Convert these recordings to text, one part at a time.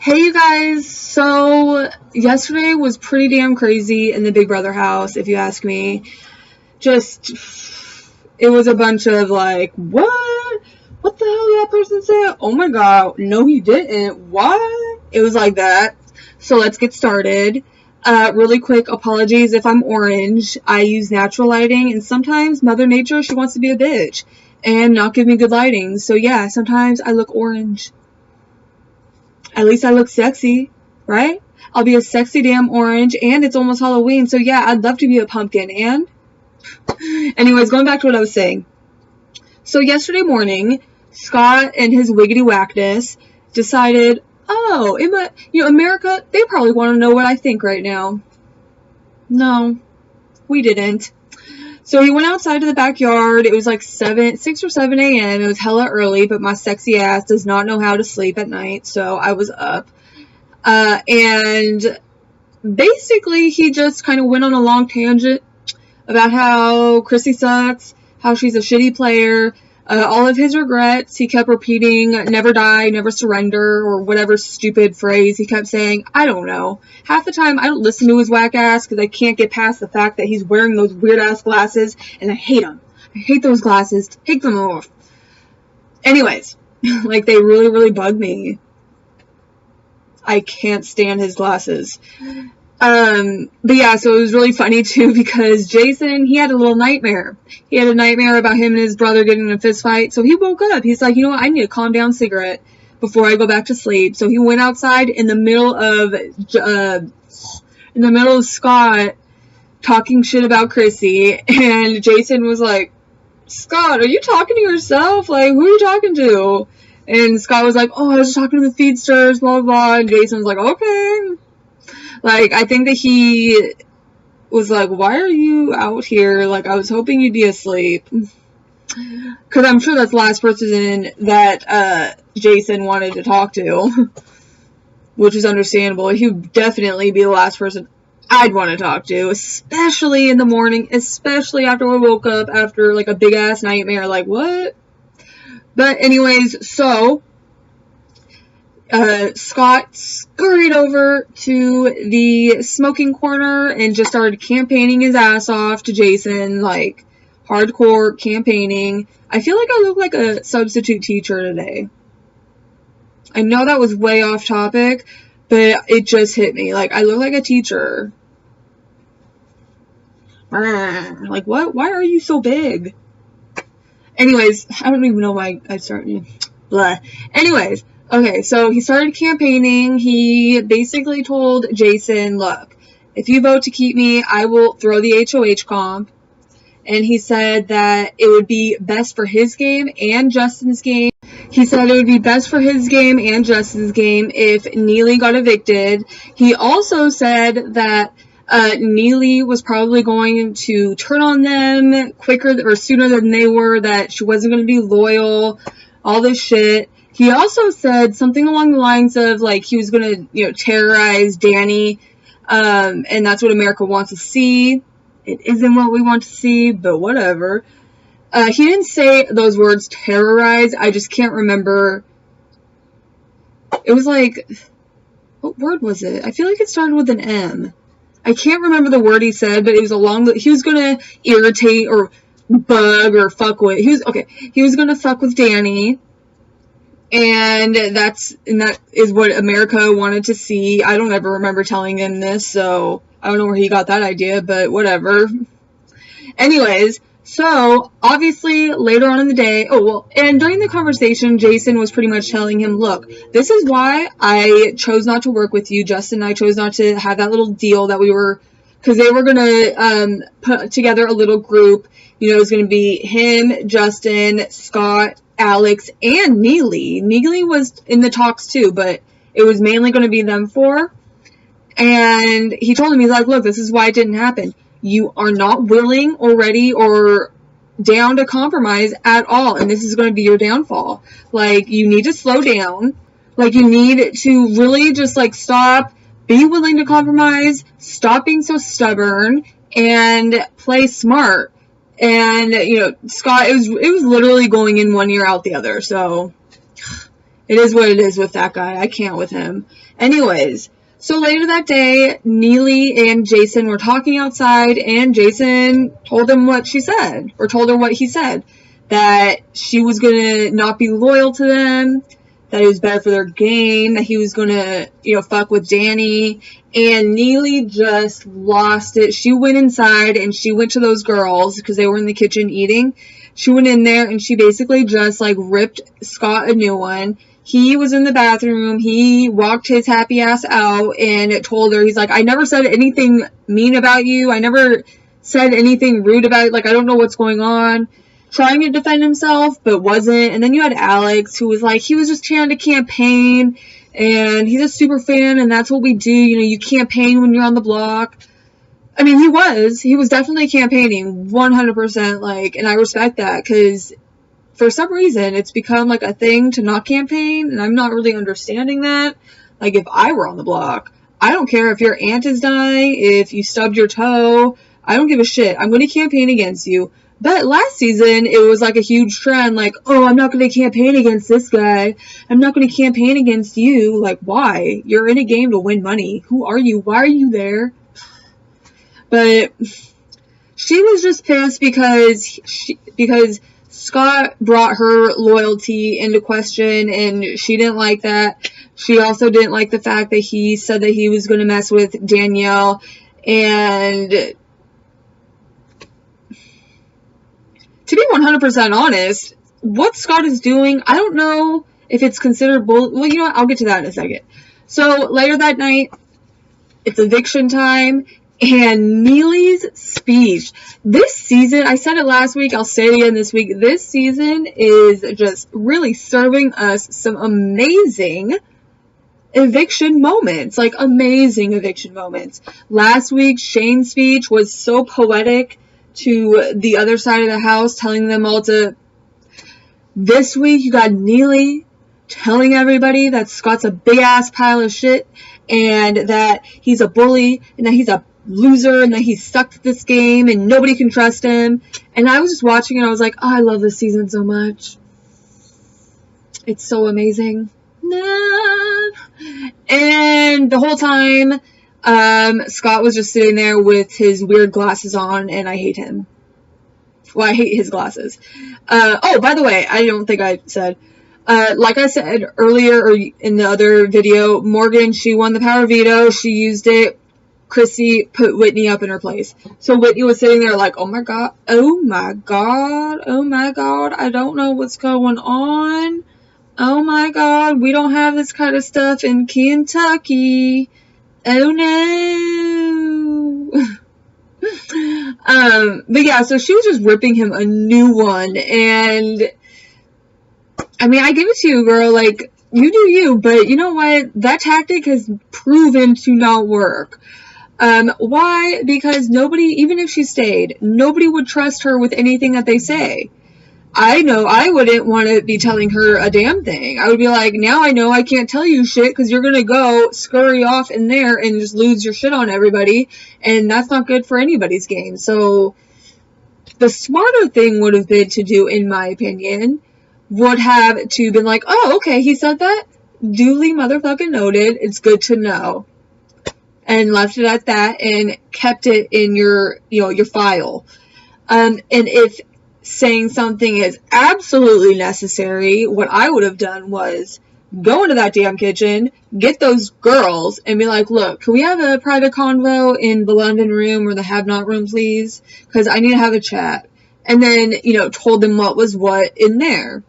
Hey you guys, so yesterday was pretty damn crazy in the Big Brother house, if you ask me. Just, it was a bunch of like, what? What the hell did that person say? Oh my god, no he didn't. What? It was like that. So let's get started. Really quick, apologies if I'm orange. I use natural lighting, and sometimes Mother Nature, she wants to be a bitch and not give me good lighting. So yeah, sometimes I look orange. At least I look sexy, right? I'll be a sexy damn orange, and it's almost Halloween, so yeah, I'd love to be a pumpkin. And anyways, going back to what I was saying. So yesterday morning, Scott and his wiggity whackness decided, oh, America, they probably want to know what I think right now. No, we didn't. So he went outside to the backyard. It was like 6 or 7 a.m. It was hella early, but my sexy ass does not know how to sleep at night, so I was up. And basically he just kind of went on a long tangent about how Chrissy sucks, how she's a shitty player, all of his regrets. He kept repeating, never die, never surrender, or whatever stupid phrase he kept saying. I don't know. Half the time I don't listen to his whack ass because I can't get past the fact that he's wearing those weird ass glasses, and I hate them. I hate those glasses. Take them off. Anyways, like they really, really bug me. I can't stand his glasses. But yeah, so it was really funny too because Jason, he had a little nightmare. He had a nightmare about him and his brother getting in a fist fight. So he woke up. He's like, you know what? I need a calm down cigarette before I go back to sleep. So he went outside in the middle of Scott talking shit about Chrissy, and Jason was like, Scott, are you talking to yourself? Like, who are you talking to? And Scott was like, oh, I was just talking to the feedsters, blah, blah, blah. And Jason was like, okay. Like, I think that he was like, why are you out here? Like, I was hoping you'd be asleep. Because I'm sure that's the last person that Jason wanted to talk to. Which is understandable. He would definitely be the last person I'd want to talk to. Especially in the morning. Especially after I woke up after, like, a big-ass nightmare. Like, what? But anyways, so Scott scurried over to the smoking corner and just started campaigning his ass off to Jason, like hardcore campaigning. I feel like I look like a substitute teacher today. I know that was way off topic, but it just hit me. Like, I look like a teacher. Like, what? Why are you so big? Anyways, I don't even know why I started. Blah. Anyways. Okay, so he started campaigning. He basically told Jason, look, if you vote to keep me, I will throw the HOH comp. And he said that it would be best for his game and Justin's game. He said it would be best for his game and Justin's game if Neeley got evicted. He also said that Neeley was probably going to turn on them quicker or sooner than they were, that she wasn't going to be loyal, all this shit. He also said something along the lines of, like, he was going to, terrorize Dani, and that's what America wants to see. It isn't what we want to see, but whatever. He didn't say those words, terrorize. I just can't remember. It was like, what word was it? I feel like it started with an M. I can't remember the word he said, but it was he was going to irritate or bug or fuck with. He was going to fuck with Dani. And that is what America wanted to see. I don't ever remember telling him this, so I don't know where he got that idea, but whatever. Anyways, so obviously later on in the day, and during the conversation, Jason was pretty much telling him, look, this is why I chose not to work with you, Justin. I chose not to have that little deal that because they were going to put together a little group. It was going to be him, Justin, Scott, Alex, and Neeley. Neeley was in the talks too, but it was mainly going to be them four. And he told him, he's like, look, this is why it didn't happen. You are not willing or ready or down to compromise at all, and this is going to be your downfall. Like, you need to slow down. Like, you need to really just, like, stop, be willing to compromise, stop being so stubborn, and play smart. And, Scott, it was literally going in one ear, out the other. So, It is what it is with that guy. I can't with him. Anyways, so later that day, Neeley and Jason were talking outside, and Jason told them what she said, or told her what he said, that she was gonna not be loyal to them, that it was better for their game, that he was gonna, fuck with Dani, and Neeley just lost it. She went inside, and she went to those girls, because they were in the kitchen eating. She went in there, and she basically just, ripped Scott a new one. He was in the bathroom, he walked his happy ass out, and told her, he's like, I never said anything mean about you, I never said anything rude about it, I don't know what's going on. Trying to defend himself, but wasn't. And then you had Alex, who was he was just trying to campaign, and he's a super fan, and that's what we do, you campaign when you're on the block. I mean, he was definitely campaigning, 100%, and I respect that, because for some reason, it's become, a thing to not campaign, and I'm not really understanding that. If I were on the block, I don't care if your aunt is dying, if you stubbed your toe, I don't give a shit. I'm going to campaign against you. But last season, it was a huge trend, oh, I'm not going to campaign against this guy. I'm not going to campaign against you. Why? You're in a game to win money. Who are you? Why are you there? But she was just pissed because Scott brought her loyalty into question, and she didn't like that. She also didn't like the fact that he said that he was going to mess with Danielle, and to be 100% honest, what Scott is doing, I don't know if it's considered well, you know what? I'll get to that in a second. So, later that night, it's eviction time, and Neeley's speech. This season, I said it last week, I'll say it again this week, this season is just really serving us some amazing eviction moments. Amazing eviction moments. Last week, Shane's speech was so poetic to the other side of the house, telling them all to... This week, you got Neeley telling everybody that Scott's a big-ass pile of shit, and that he's a bully, and that he's a loser, and that he's stuck to this game, and nobody can trust him. And I was just watching it, I was like, oh, I love this season so much. It's so amazing. And the whole time, Scott was just sitting there with his weird glasses on, and I hate him. Well, I hate his glasses. Oh, by the way, I don't think I said, like I said earlier or in the other video, Morgan, she won the power veto. She used it. Chrissy put Whitney up in her place. So Whitney was sitting there oh my god, oh my god, oh my god, I don't know what's going on. Oh my god, we don't have this kind of stuff in Kentucky. Oh no. But yeah, so she was just ripping him a new one, and I mean, I give it to you, girl, you do you, but you know what? That tactic has proven to not work. Why? Because nobody, even if she stayed, nobody would trust her with anything that they say. I know I wouldn't want to be telling her a damn thing. I would be like, now I know I can't tell you shit because you're going to go scurry off in there and just lose your shit on everybody, and that's not good for anybody's game. So the smarter thing would have been to do, in my opinion, would have to been oh, okay, he said that? Duly motherfucking noted. It's good to know. And left it at that and kept it in your file. And if saying something is absolutely necessary, what I would have done was go into that damn kitchen, get those girls, and be like, look, can we have a private convo in the London room or the have-not room, please? Because I need to have a chat. And then, told them what was what in there.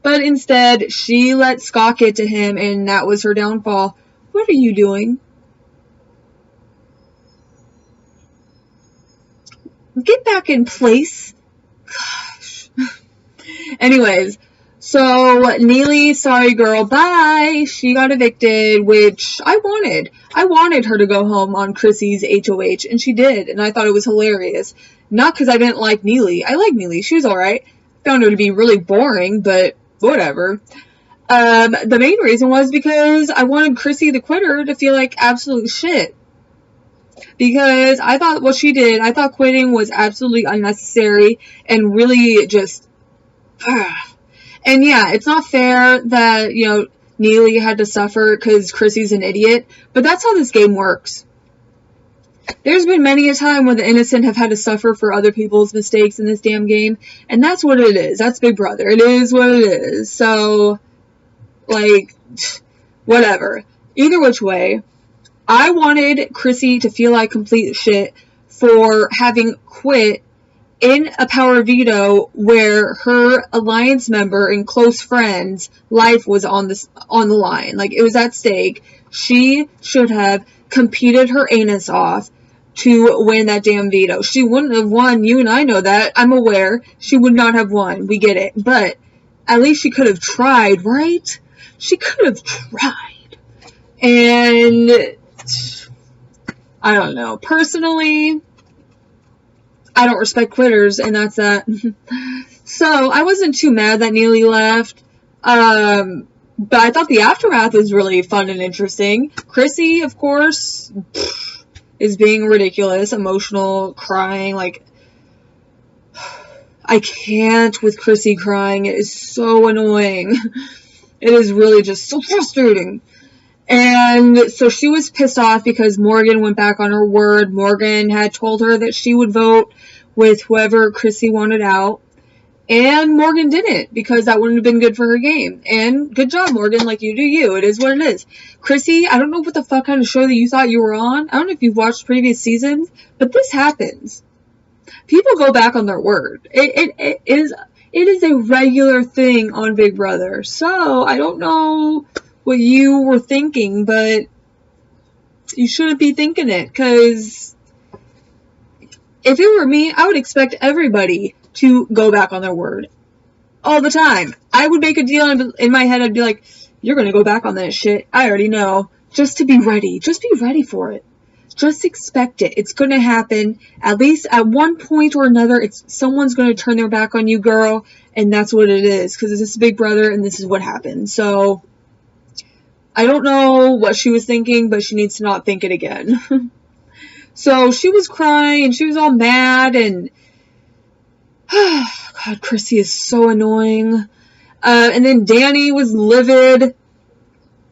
But instead, she let Scott get to him, and that was her downfall. What are you doing? Get back in place. Gosh. Anyways, so Neeley, sorry girl, bye. She got evicted, which I wanted. I wanted her to go home on Chrissy's HOH, and she did, and I thought it was hilarious. Not because I didn't like Neeley. I like Neeley. She was alright. Found her to be really boring, but whatever. The main reason was because I wanted Chrissy the quitter to feel like absolute shit. Because I thought what she did, I thought quitting was absolutely unnecessary and really just... And yeah, it's not fair that, Neeley had to suffer because Chrissy's an idiot, but that's how this game works. There's been many a time when the innocent have had to suffer for other people's mistakes in this damn game, and that's what it is. That's Big Brother. It is what it is. So, like, whatever. Either which way, I wanted Chrissy to feel like complete shit for having quit in a power veto where her alliance member and close friend's life was on the line. Like, it was at stake. She should have competed her anus off to win that damn veto. She wouldn't have won. You and I know that. I'm aware. She would not have won. We get it. But at least she could have tried, right? She could have tried. And I don't know. Personally, I don't respect quitters, and that's that. So, I wasn't too mad that Neeley left. But I thought the aftermath was really fun and interesting. Chrissy, of course, is being ridiculous, emotional, crying. Like, I can't with Chrissy crying. It is so annoying. It is really just so frustrating. And so she was pissed off because Morgan went back on her word. Morgan had told her that she would vote with whoever Chrissy wanted out. And Morgan didn't, because that wouldn't have been good for her game. And good job, Morgan. Like, you do you. It is what it is. Chrissy, I don't know what the fuck kind of show that you thought you were on. I don't know if you've watched previous seasons, but this happens. People go back on their word. It is a regular thing on Big Brother. So, I don't know what you were thinking, but you shouldn't be thinking it, because if it were me, I would expect everybody to go back on their word all the time. I would make a deal in my head. I'd be like, you're going to go back on that shit. I already know. Just to be ready. Just be ready for it. Just expect it. It's going to happen. At least at one point or another, someone's going to turn their back on you, girl. And that's what it is. Because this is Big Brother and this is what happened. So, I don't know what she was thinking, but she needs to not think it again. So, she was crying and she was all mad and God, Chrissy is so annoying. And then Dani was livid.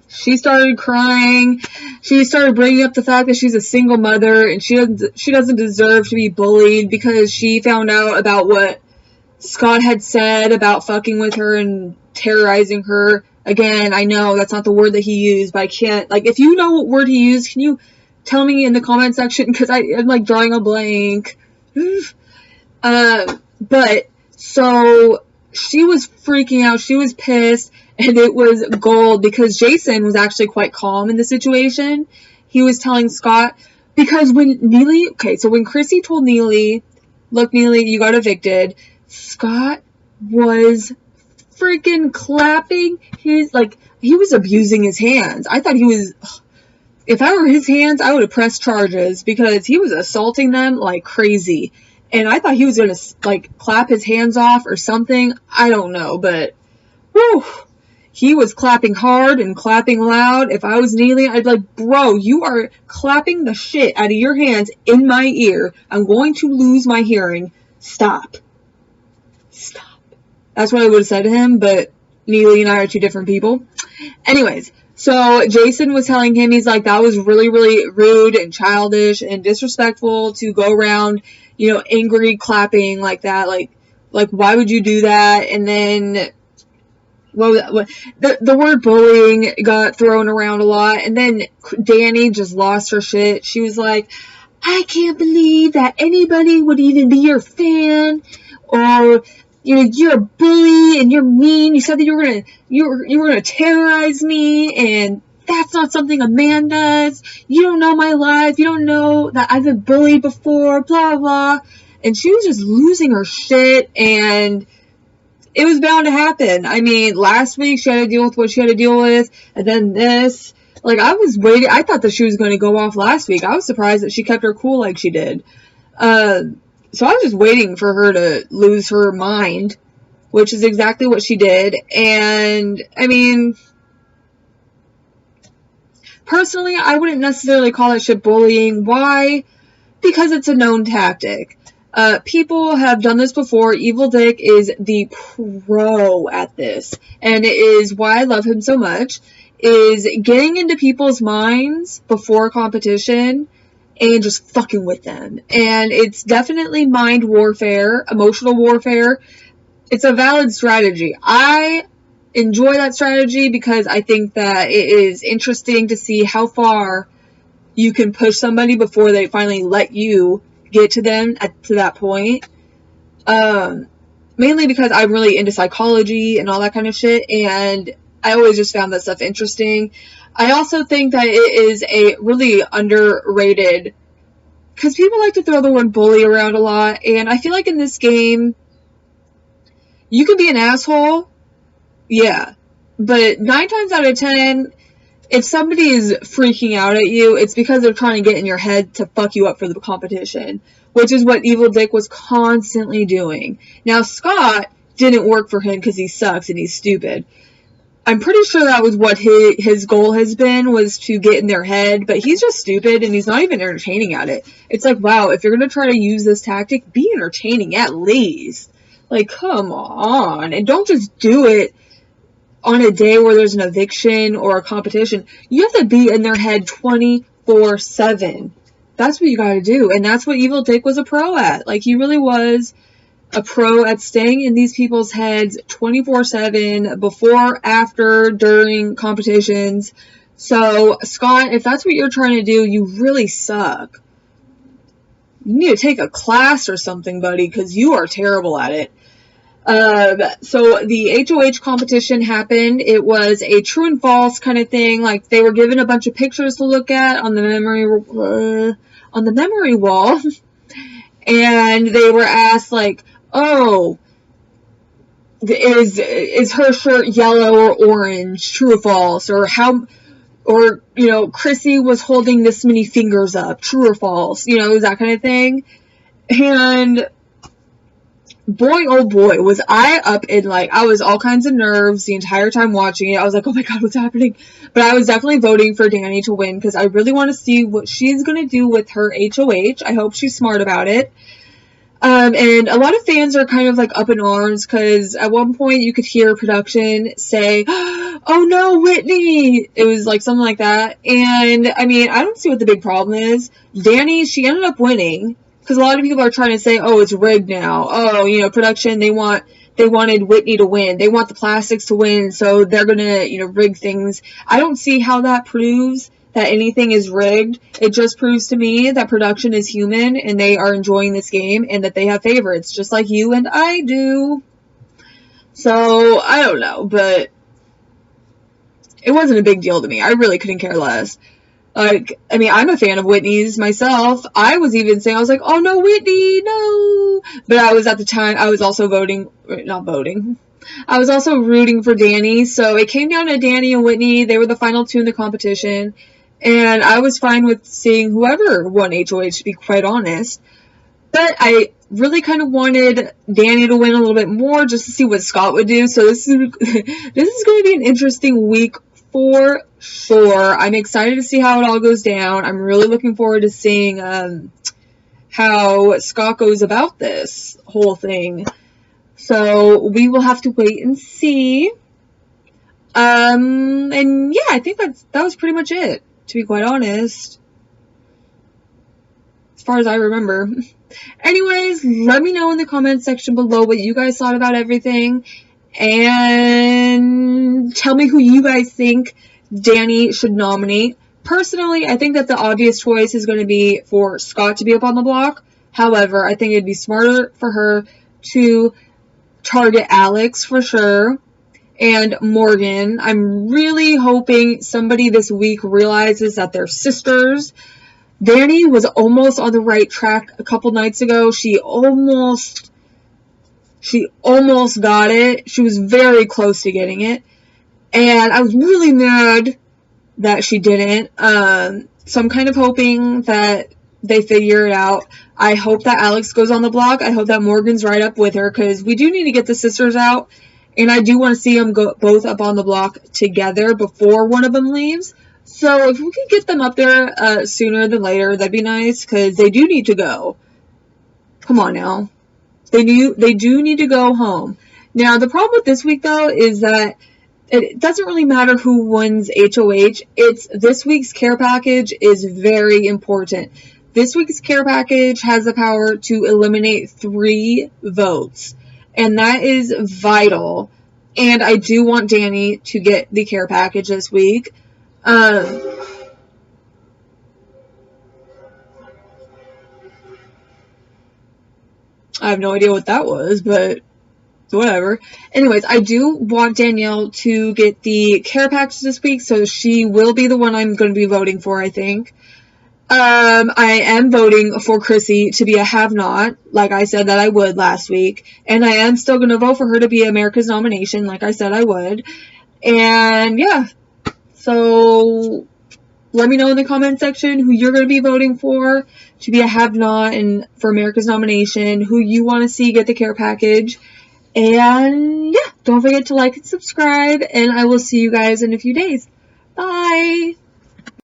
She started crying. She started bringing up the fact that she's a single mother and she doesn't deserve to be bullied because she found out about what Scott had said about fucking with her and terrorizing her. Again, I know that's not the word that he used, but I can't, like, if you know what word he used, can you tell me in the comment section? Because I'm, like, drawing a blank. But, so, she was freaking out, she was pissed, and it was gold, because Jason was actually quite calm in the situation. He was telling Scott, because when Chrissy told Neeley, look, Neeley, you got evicted, Scott was freaking clapping his, like, he was abusing his hands. I thought he was, if I were his hands, I would have pressed charges, because he was assaulting them like crazy. And I thought he was going to, like, clap his hands off or something. I don't know, but, whew, he was clapping hard and clapping loud. If I was Neeley, I'd be like, bro, you are clapping the shit out of your hands in my ear. I'm going to lose my hearing. Stop. Stop. That's what I would have said to him, but Neeley and I are two different people. Anyways, so Jason was telling him, he's like, that was really, really rude and childish and disrespectful to go around, you know, angry clapping like that. Like why would you do that? And then, the word bullying got thrown around a lot. And then Dani just lost her shit. She was like, I can't believe that anybody would even be your fan, or, you know, you're a bully and you're mean. You said that you were gonna terrorize me, and that's not something a man does. You don't know my life. You don't know that I've been bullied before, blah, blah. And she was just losing her shit, and it was bound to happen. I mean, last week she had to deal with what she had to deal with, and then this. Like, I was waiting. I thought that she was going to go off last week. I was surprised that she kept her cool like she did. So I was just waiting for her to lose her mind, which is exactly what she did. And, I mean, personally, I wouldn't necessarily call that shit bullying. Why? Because it's a known tactic. People have done this before. Evil Dick is the pro at this, and it is why I love him so much, is getting into people's minds before competition and just fucking with them. And it's definitely mind warfare, emotional warfare. It's a valid strategy. I enjoy that strategy because I think that it is interesting to see how far you can push somebody before they finally let you get to them to that point. Mainly because I'm really into psychology and all that kind of shit, and I always just found that stuff interesting. I also think that it is a really underrated, because people like to throw the word bully around a lot, and I feel like in this game, you can be an asshole, yeah, but 9 times out of 10, if somebody is freaking out at you, it's because they're trying to get in your head to fuck you up for the competition, which is what Evil Dick was constantly doing. Now, Scott didn't work for him because he sucks and he's stupid. I'm pretty sure that was what his goal has been, was to get in their head, but he's just stupid and he's not even entertaining at it. It's like, wow, if you're going to try to use this tactic, be entertaining at least. Like, come on. And don't just do it on a day where there's an eviction or a competition. You have to be in their head 24/7. That's what you gotta do. And that's what Evil Dick was a pro at. Like, he really was a pro at staying in these people's heads 24/7, before, after, during competitions. So, Scott, if that's what you're trying to do, you really suck. You need to take a class or something, buddy, because you are terrible at it. So the HOH competition happened. It was a true and false kind of thing. Like, they were given a bunch of pictures to look at on the memory wall, and they were asked, like, oh, is her shirt yellow or orange, true or false, or how, or, you know, Chrissy was holding this many fingers up, true or false, you know, that kind of thing. And boy, oh boy, was I up in, like, I was all kinds of nerves the entire time watching it. I was like, oh my god, what's happening? But I was definitely voting for Dani to win, because I really want to see what she's going to do with her HOH. I hope she's smart about it. And a lot of fans are kind of, like, up in arms, because at one point you could hear production say, oh no, Whitney! It was, like, something like that. And, I mean, I don't see what the big problem is. Dani, she ended up winning. Because a lot of people are trying to say, oh, it's rigged now. Oh, you know, production, they wanted Whitney to win. They want the plastics to win, so they're going to, you know, rig things. I don't see how that proves that anything is rigged. It just proves to me that production is human and they are enjoying this game and that they have favorites, just like you and I do. So, I don't know, but it wasn't a big deal to me. I really couldn't care less. Like, I mean, I'm a fan of Whitney's myself. I was even saying, I was like, oh no, Whitney, no. But I was, at the time, I was also I was also rooting for Dani. So it came down to Dani and Whitney. They were the final 2 in the competition. And I was fine with seeing whoever won HOH, to be quite honest. But I really kind of wanted Dani to win a little bit more, just to see what Scott would do. So this is going to be an interesting week for sure. I'm excited to see how it all goes down. I'm really looking forward to seeing how Scott goes about this whole thing. So we will have to wait and see. And yeah, I think that was pretty much it, to be quite honest, as far as I remember. Anyways, let me know in the comment section below what you guys thought about everything. And tell me who you guys think Dani should nominate. Personally, I think that the obvious choice is going to be for Scott to be up on the block. However, I think it'd be smarter for her to target Alex for sure, and Morgan. I'm really hoping somebody this week realizes that they're sisters. Dani was almost on the right track a couple nights ago. She almost got it. She was very close to getting it. And I was really mad that she didn't. So I'm kind of hoping that they figure it out. I hope that Alex goes on the block. I hope that Morgan's right up with her, because we do need to get the sisters out. And I do want to see them go both up on the block together before one of them leaves. So if we could get them up there sooner than later, that'd be nice, because they do need to go. Come on now. They do need to go home. Now, the problem with this week, though, is that it doesn't really matter who wins HOH. It's this week's care package is very important. This week's care package has the power to eliminate 3 votes. And that is vital. And I do want Dani to get the care package this week. I have no idea what that was, but whatever. Anyways, I do want Danielle to get the care package this week, so she will be the one I'm going to be voting for, I think. I am voting for Chrissy to be a have-not, like I said that I would last week. And I am still going to vote for her to be America's nomination, like I said I would. And, yeah. So, let me know in the comment section who you're going to be voting for to be a have-not and for America's nomination, who you want to see get the care package. And, yeah, don't forget to like and subscribe, and I will see you guys in a few days. Bye!